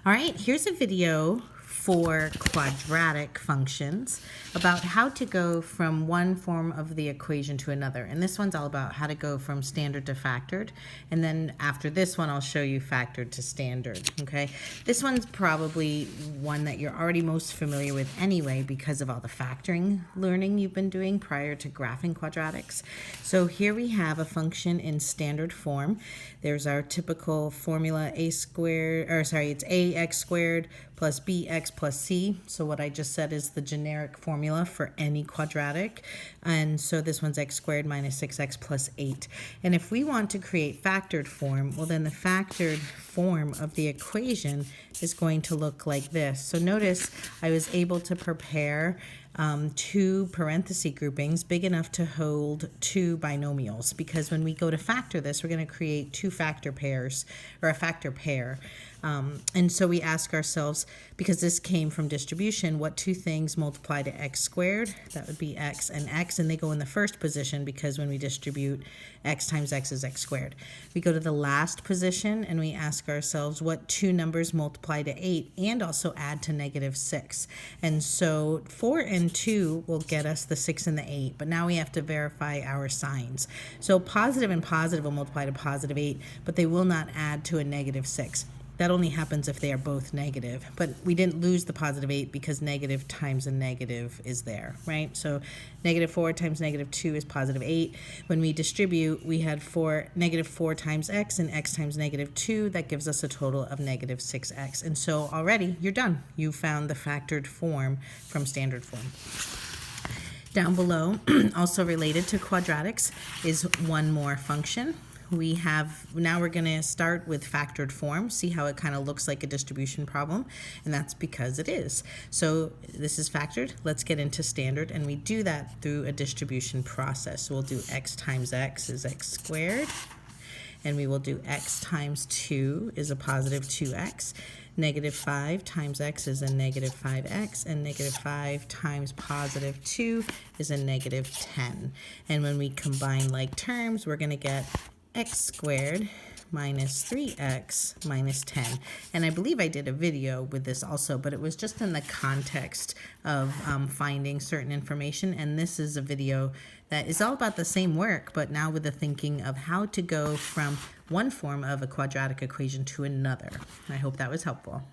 All right, here's a video for quadratic functions about how to go from one form of the equation to another. And this one's all about how to go from standard to factored. And then after this one, I'll show you factored to standard, okay? This one's probably one that you're already most familiar with anyway because of all the factoring learning you've been doing prior to graphing quadratics. So here we have a function in standard form. There's our typical formula it's ax squared plus bx plus c. So what I just said is the generic formula for any quadratic. And so this one's x squared minus 6x plus 8. And if we want to create factored form, well then the factored form of the equation is going to look like this. So notice I was able to prepare two parenthesis groupings big enough to hold two binomials, because when we go to factor this, we're going to create two factor pairs, or a factor pair. And so we ask ourselves, because this came from distribution, what two things multiply to x squared? That would be x, and they go in the first position because when we distribute, x times x is x squared. We go to the last position and we ask ourselves what two numbers multiply to 8 and also add to -6. And so 4 and 2 will get us the 6 and the 8, but now we have to verify our signs. So positive and positive will multiply to positive 8, but they will not add to a -6. That only happens if they are both negative, but we didn't lose the positive 8 because negative times a negative is there, right? So -4 times -2 is positive 8. When we distribute, we had -4 times x and x times -2. That gives us a total of -6x. And so already you're done. You found the factored form from standard form. Down below, also related to quadratics, is one more function. Now we're going to start with factored form, see how it kind of looks like a distribution problem, and that's because it is. So this is factored. Let's get into standard, and we do that through a distribution process. So we'll do x times x is x squared, and we will do x times 2 is a positive 2x. -5 times x is a -5x, and -5 times positive 2 is a -10. And when we combine like terms, we're going to get x squared minus 3x minus 10. And I believe I did a video with this also, but it was just in the context of finding certain information. And this is a video that is all about the same work, but now with the thinking of how to go from one form of a quadratic equation to another. I hope that was helpful.